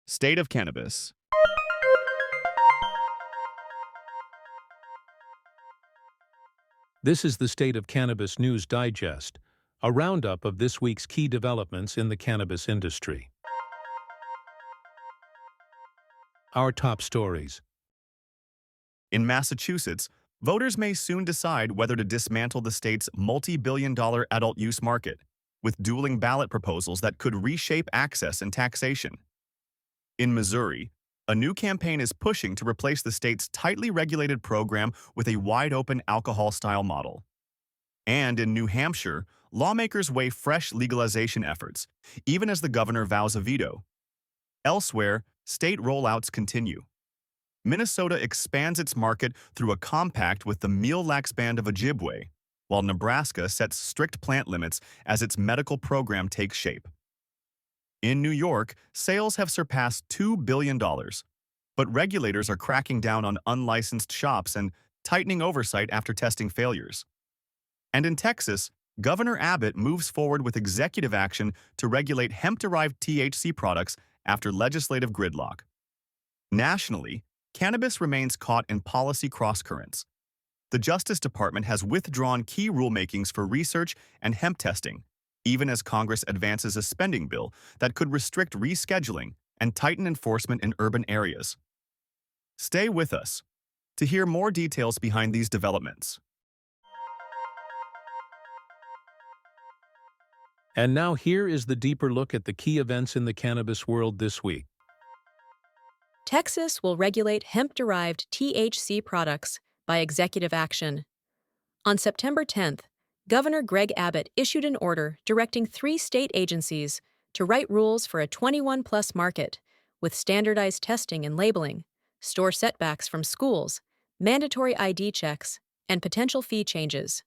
State of Cannabis. This is the State of Cannabis News Digest, a roundup of this week's key developments in the cannabis industry. Our top stories. In Massachusetts, voters may soon decide whether to dismantle the state's multi-billion-dollar adult use market, with dueling ballot proposals that could reshape access and taxation. In Missouri, a new campaign is pushing to replace the state's tightly regulated program with a wide-open alcohol-style model. And in New Hampshire, lawmakers weigh fresh legalization efforts, even as the governor vows a veto. Elsewhere, state rollouts continue. Minnesota expands its market through a compact with the Mille Lacs Band of Ojibwe, while Nebraska sets strict plant limits as its medical program takes shape. In New York, sales have surpassed $2 billion, but regulators are cracking down on unlicensed shops and tightening oversight after testing failures. And in Texas, Governor Abbott moves forward with executive action to regulate hemp-derived THC products after legislative gridlock. Nationally, cannabis remains caught in policy crosscurrents. The Justice Department has withdrawn key rulemakings for research and hemp testing, even as Congress advances a spending bill that could restrict rescheduling and tighten enforcement in urban areas. Stay with us to hear more details behind these developments. And now here is the deeper look at the key events in the cannabis world this week. Texas will regulate hemp-derived THC products by executive action. On September 10th, Governor Greg Abbott issued an order directing 3 state agencies to write rules for a 21-plus market with standardized testing and labeling, store setbacks from schools, mandatory ID checks, and potential fee changes.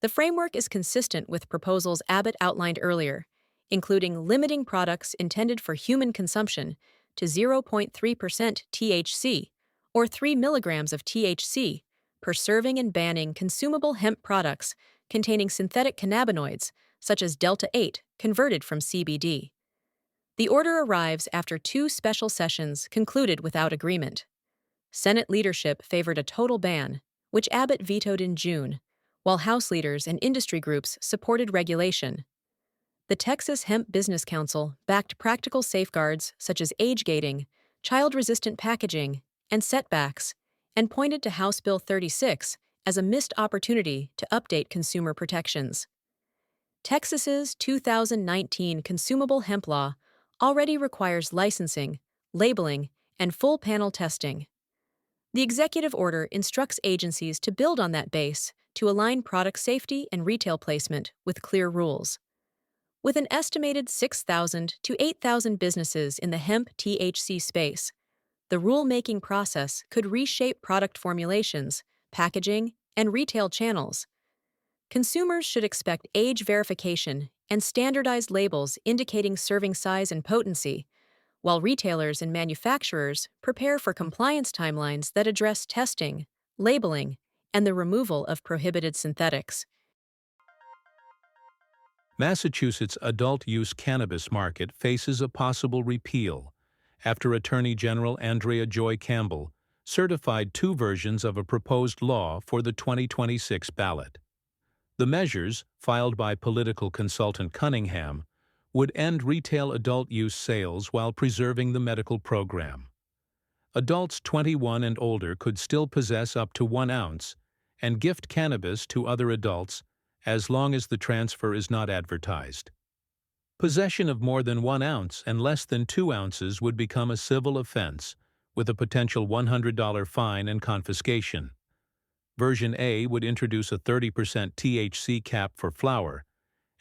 The framework is consistent with proposals Abbott outlined earlier, including limiting products intended for human consumption to 0.3% THC or 3 milligrams of THC per serving and banning consumable hemp products containing synthetic cannabinoids such as Delta-8 converted from CBD. The order arrives after 2 special sessions concluded without agreement. Senate leadership favored a total ban, which Abbott vetoed in June, while House leaders and industry groups supported regulation. The Texas Hemp Business Council backed practical safeguards such as age gating, child-resistant packaging, and setbacks, and pointed to House Bill 36 as a missed opportunity to update consumer protections. Texas's 2019 consumable hemp law already requires licensing, labeling, and full panel testing. The executive order instructs agencies to build on that base to align product safety and retail placement with clear rules. With an estimated 6,000 to 8,000 businesses in the hemp THC space, the rulemaking process could reshape product formulations, packaging, and retail channels. Consumers should expect age verification and standardized labels indicating serving size and potency, while retailers and manufacturers prepare for compliance timelines that address testing, labeling, and the removal of prohibited synthetics. Massachusetts adult-use cannabis market faces a possible repeal after Attorney General Andrea Joy Campbell certified 2 versions of a proposed law for the 2026 ballot. The measures, filed by political consultant Cunningham, would end retail adult-use sales while preserving the medical program. Adults 21 and older could still possess up to 1 ounce and gift cannabis to other adults as long as the transfer is not advertised. Possession of more than 1 ounce and less than 2 ounces would become a civil offense, with a potential $100 fine and confiscation. Version A would introduce a 30% THC cap for flower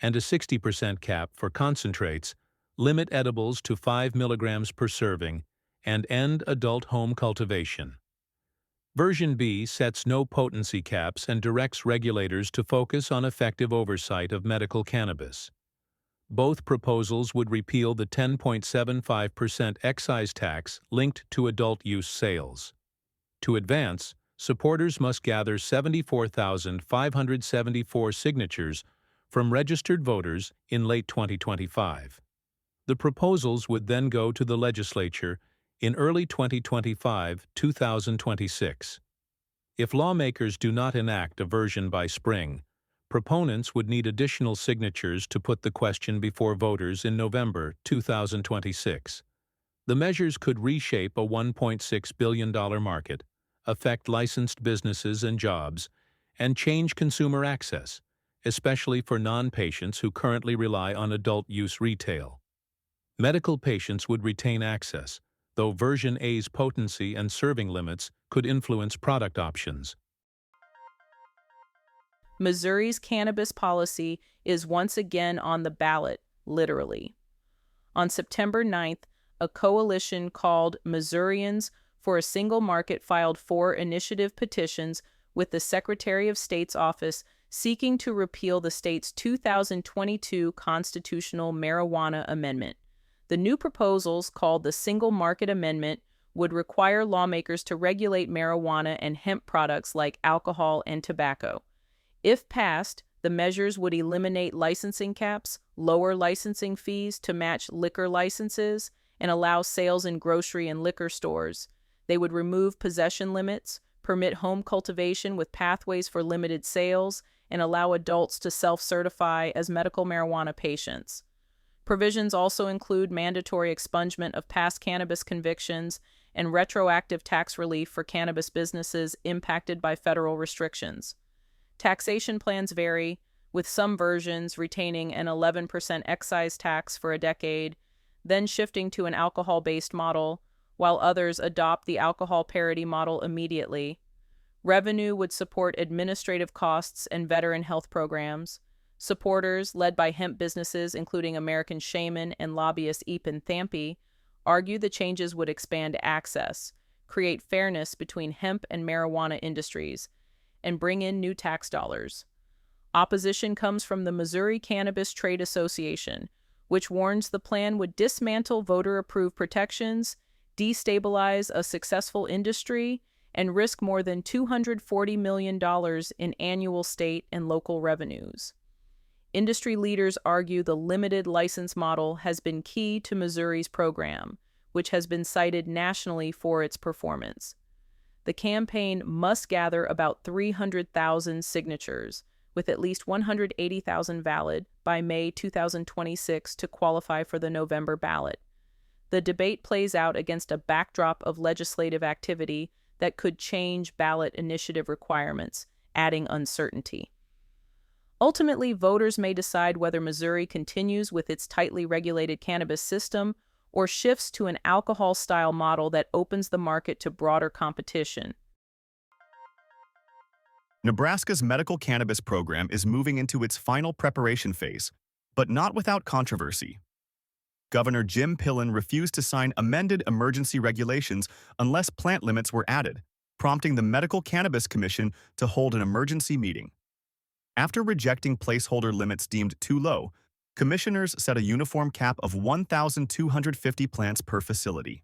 and a 60% cap for concentrates, limit edibles to 5 milligrams per serving, and end adult home cultivation. Version B sets no potency caps and directs regulators to focus on effective oversight of medical cannabis. Both proposals would repeal the 10.75% excise tax linked to adult-use sales. To advance, supporters must gather 74,574 signatures from registered voters in late 2025. The proposals would then go to the legislature in early 2025-2026. If lawmakers do not enact a version by spring, proponents would need additional signatures to put the question before voters in November 2026. The measures could reshape a $1.6 billion market, affect licensed businesses and jobs, and change consumer access, especially for non-patients who currently rely on adult-use retail. Medical patients would retain access, though version A's potency and serving limits could influence product options. Missouri's cannabis policy is once again on the ballot, literally. On September 9th, a coalition called Missourians for a Single Market filed 4 initiative petitions with the Secretary of State's office seeking to repeal the state's 2022 constitutional marijuana amendment. The new proposals, called the Single Market Amendment, would require lawmakers to regulate marijuana and hemp products like alcohol and tobacco. If passed, the measures would eliminate licensing caps, lower licensing fees to match liquor licenses, and allow sales in grocery and liquor stores. They would remove possession limits, permit home cultivation with pathways for limited sales, and allow adults to self-certify as medical marijuana patients. Provisions also include mandatory expungement of past cannabis convictions and retroactive tax relief for cannabis businesses impacted by federal restrictions. Taxation plans vary, with some versions retaining an 11% excise tax for a decade, then shifting to an alcohol-based model, while others adopt the alcohol parity model immediately. Revenue would support administrative costs and veteran health programs. Supporters, led by hemp businesses including American Shaman and lobbyist Epen Thampi, argue the changes would expand access, create fairness between hemp and marijuana industries, and bring in new tax dollars. Opposition comes from the Missouri Cannabis Trade Association, which warns the plan would dismantle voter-approved protections, destabilize a successful industry, and risk more than $240 million in annual state and local revenues. Industry leaders argue the limited license model has been key to Missouri's program, which has been cited nationally for its performance. The campaign must gather about 300,000 signatures, with at least 180,000 valid, by May 2026 to qualify for the November ballot. The debate plays out against a backdrop of legislative activity that could change ballot initiative requirements, adding uncertainty. Ultimately, voters may decide whether Missouri continues with its tightly regulated cannabis system or shifts to an alcohol-style model that opens the market to broader competition. Nebraska's medical cannabis program is moving into its final preparation phase, but not without controversy. Governor Jim Pillen refused to sign amended emergency regulations unless plant limits were added, prompting the Medical Cannabis Commission to hold an emergency meeting. After rejecting placeholder limits deemed too low, commissioners set a uniform cap of 1,250 plants per facility.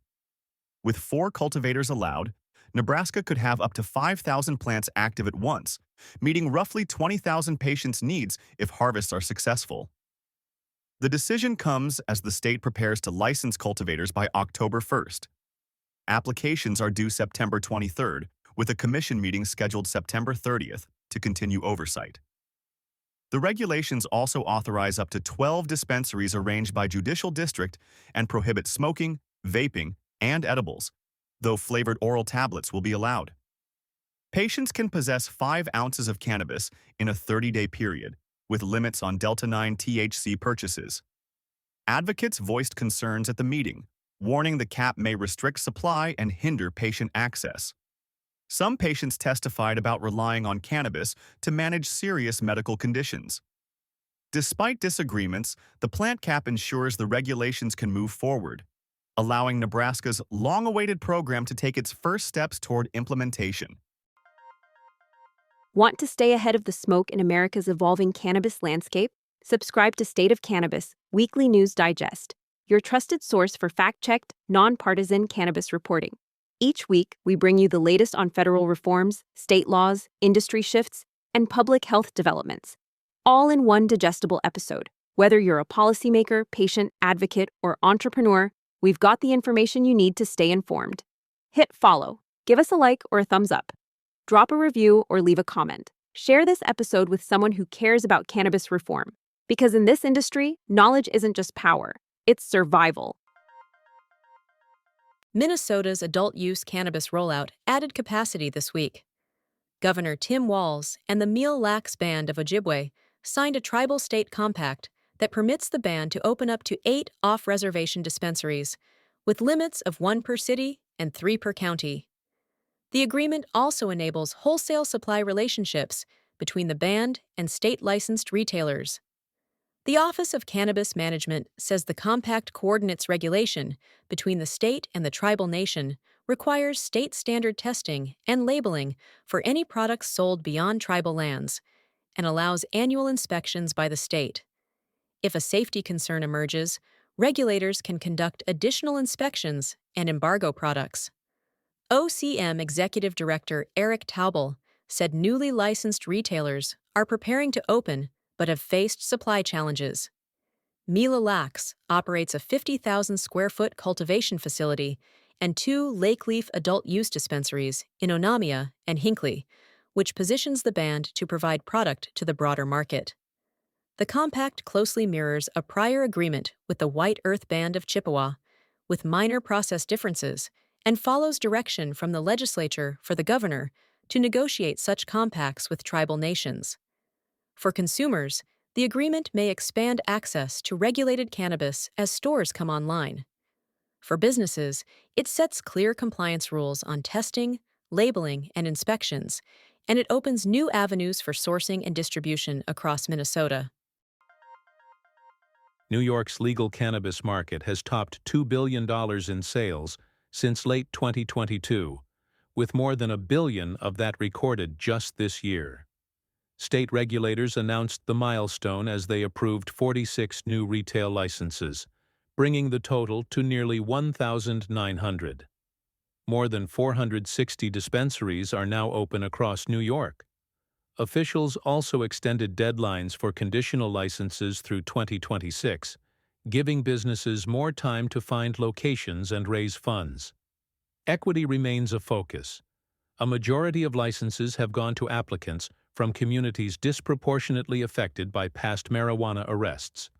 With 4 cultivators allowed, Nebraska could have up to 5,000 plants active at once, meeting roughly 20,000 patients' needs if harvests are successful. The decision comes as the state prepares to license cultivators by October 1st. Applications are due September 23rd, with a commission meeting scheduled September 30th to continue oversight. The regulations also authorize up to 12 dispensaries arranged by judicial district and prohibit smoking, vaping, and edibles, though flavored oral tablets will be allowed. Patients can possess 5 ounces of cannabis in a 30-day period, with limits on Delta-9 THC purchases. Advocates voiced concerns at the meeting, warning the cap may restrict supply and hinder patient access. Some patients testified about relying on cannabis to manage serious medical conditions. Despite disagreements, the plant cap ensures the regulations can move forward, allowing Nebraska's long-awaited program to take its first steps toward implementation. Want to stay ahead of the smoke in America's evolving cannabis landscape? Subscribe to State of Cannabis, Weekly News Digest, your trusted source for fact-checked, nonpartisan cannabis reporting. Each week, we bring you the latest on federal reforms, state laws, industry shifts, and public health developments, all in one digestible episode. Whether you're a policymaker, patient, advocate, or entrepreneur, we've got the information you need to stay informed. Hit follow, give us a like or a thumbs up, drop a review or leave a comment. Share this episode with someone who cares about cannabis reform. Because in this industry, knowledge isn't just power, it's survival. Minnesota's adult-use cannabis rollout added capacity this week. Governor Tim Walz and the Mille Lacs Band of Ojibwe signed a tribal state compact that permits the band to open up to 8 off-reservation dispensaries, with limits of 1 per city and 3 per county. The agreement also enables wholesale supply relationships between the band and state-licensed retailers. The Office of Cannabis Management says the compact coordinates regulation between the state and the tribal nation, requires state-standard testing and labeling for any products sold beyond tribal lands, and allows annual inspections by the state. If a safety concern emerges, regulators can conduct additional inspections and embargo products. OCM Executive Director Eric Taubel said newly licensed retailers are preparing to open but have faced supply challenges. Mille Lacs operates a 50,000 square foot cultivation facility and 2 Lake Leaf adult use dispensaries in Onamia and Hinckley, which positions the band to provide product to the broader market. The compact closely mirrors a prior agreement with the White Earth Band of Chippewa, with minor process differences, and follows direction from the legislature for the governor to negotiate such compacts with tribal nations. For consumers, the agreement may expand access to regulated cannabis as stores come online. For businesses, it sets clear compliance rules on testing, labeling, and inspections, and it opens new avenues for sourcing and distribution across Minnesota. New York's legal cannabis market has topped $2 billion in sales since late 2022, with more than $1 billion of that recorded just this year. State regulators announced the milestone as they approved 46 new retail licenses, bringing the total to nearly 1,900. More than 460 dispensaries are now open across New York. Officials also extended deadlines for conditional licenses through 2026, giving businesses more time to find locations and raise funds. Equity remains a focus. A majority of licenses have gone to applicants from communities disproportionately affected by past marijuana arrests.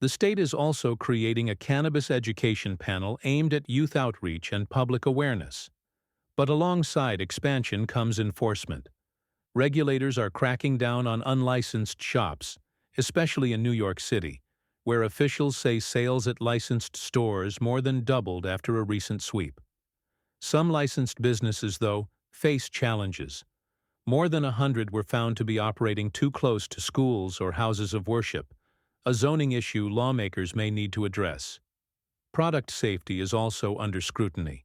The state is also creating a cannabis education panel aimed at youth outreach and public awareness. But alongside expansion comes enforcement. Regulators are cracking down on unlicensed shops, especially in New York City, where officials say sales at licensed stores more than doubled after a recent sweep. Some licensed businesses, though, face challenges. More than 100 were found to be operating too close to schools or houses of worship, a zoning issue lawmakers may need to address. Product safety is also under scrutiny.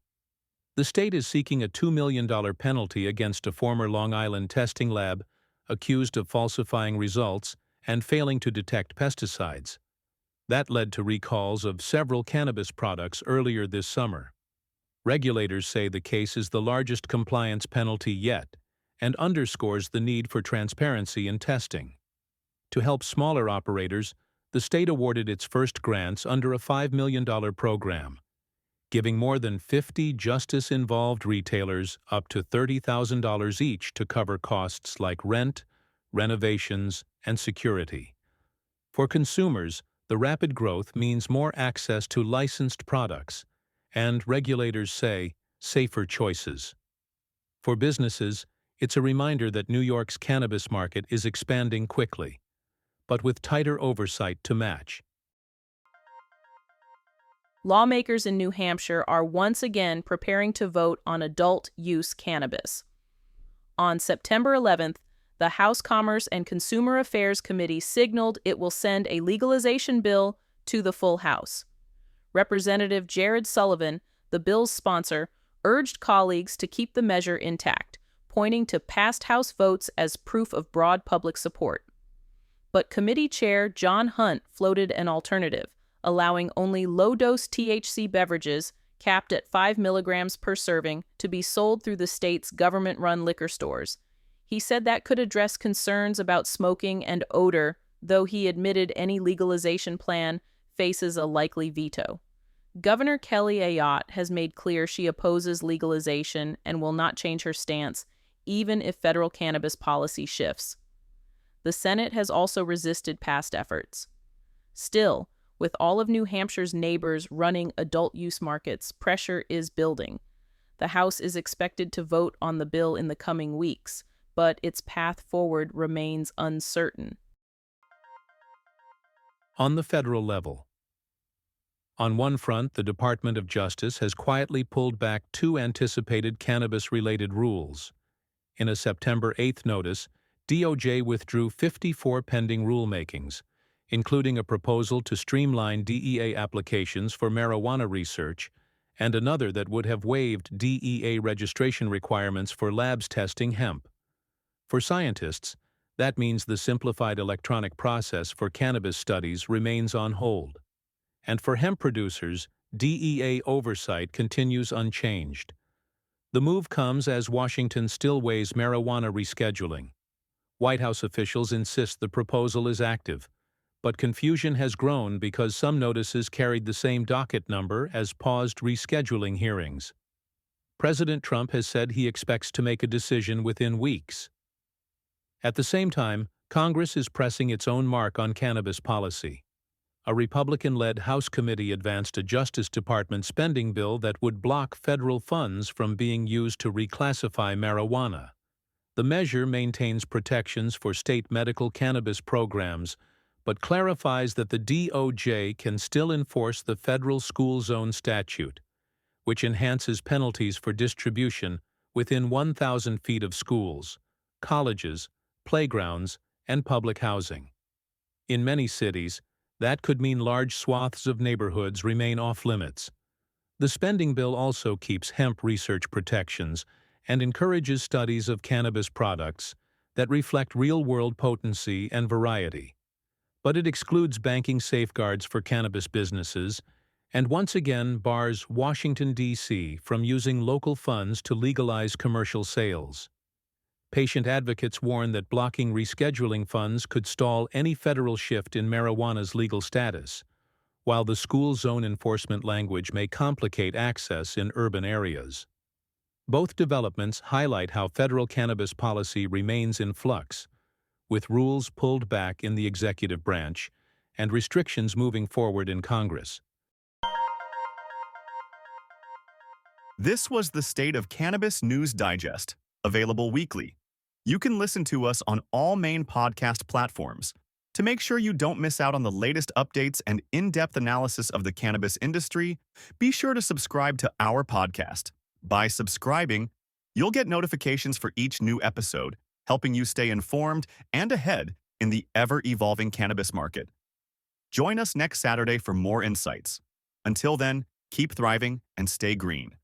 The state is seeking a $2 million penalty against a former Long Island testing lab accused of falsifying results and failing to detect pesticides. That led to recalls of several cannabis products earlier this summer. Regulators say the case is the largest compliance penalty yet and underscores the need for transparency in testing. To help smaller operators, the state awarded its first grants under a $5 million program, giving more than 50 justice-involved retailers up to $30,000 each to cover costs like rent, renovations, and security. For consumers, the rapid growth means more access to licensed products, and regulators say, safer choices. For businesses, it's a reminder that New York's cannabis market is expanding quickly, but with tighter oversight to match. Lawmakers in New Hampshire are once again preparing to vote on adult-use cannabis. On September 11th, the House Commerce and Consumer Affairs Committee signaled it will send a legalization bill to the full House. Representative Jared Sullivan, the bill's sponsor, urged colleagues to keep the measure intact, pointing to past House votes as proof of broad public support. But Committee Chair John Hunt floated an alternative, allowing only low-dose THC beverages, capped at 5 milligrams per serving, to be sold through the state's government-run liquor stores. He said that could address concerns about smoking and odor though he admitted any legalization plan faces a likely veto. Governor Kelly Ayotte has made clear she opposes legalization and will not change her stance, even if federal cannabis policy shifts. The Senate has also resisted past efforts. Still, with all of New Hampshire's neighbors running adult use markets, pressure is building. The House is expected to vote on the bill in the coming weeks, but its path forward remains uncertain. On the federal level. On one front, the Department of Justice has quietly pulled back two anticipated cannabis-related rules. In a September 8th notice, DOJ withdrew 54 pending rulemakings, including a proposal to streamline DEA applications for marijuana research and another that would have waived DEA registration requirements for labs testing hemp. For scientists, that means the simplified electronic process for cannabis studies remains on hold. And for hemp producers, DEA oversight continues unchanged. The move comes as Washington still weighs marijuana rescheduling. White House officials insist the proposal is active, but confusion has grown because some notices carried the same docket number as paused rescheduling hearings. President Trump has said he expects to make a decision within weeks. At the same time, Congress is pressing its own mark on cannabis policy. A Republican-led House committee advanced a Justice Department spending bill that would block federal funds from being used to reclassify marijuana. The measure maintains protections for state medical cannabis programs, but clarifies that the DOJ can still enforce the federal school zone statute, which enhances penalties for distribution within 1,000 feet of schools, colleges, playgrounds, and public housing. In many cities, that could mean large swaths of neighborhoods remain off-limits. The spending bill also keeps hemp research protections and encourages studies of cannabis products that reflect real-world potency and variety. But it excludes banking safeguards for cannabis businesses and once again bars Washington, D.C. from using local funds to legalize commercial sales. Patient advocates warn that blocking rescheduling funds could stall any federal shift in marijuana's legal status, while the school zone enforcement language may complicate access in urban areas. Both developments highlight how federal cannabis policy remains in flux, with rules pulled back in the executive branch and restrictions moving forward in Congress. This was the State of Cannabis News Digest, available weekly. You can listen to us on all main podcast platforms. To make sure you don't miss out on the latest updates and in-depth analysis of the cannabis industry, be sure to subscribe to our podcast. By subscribing, you'll get notifications for each new episode, helping you stay informed and ahead in the ever-evolving cannabis market. Join us next Saturday for more insights. Until then, keep thriving and stay green.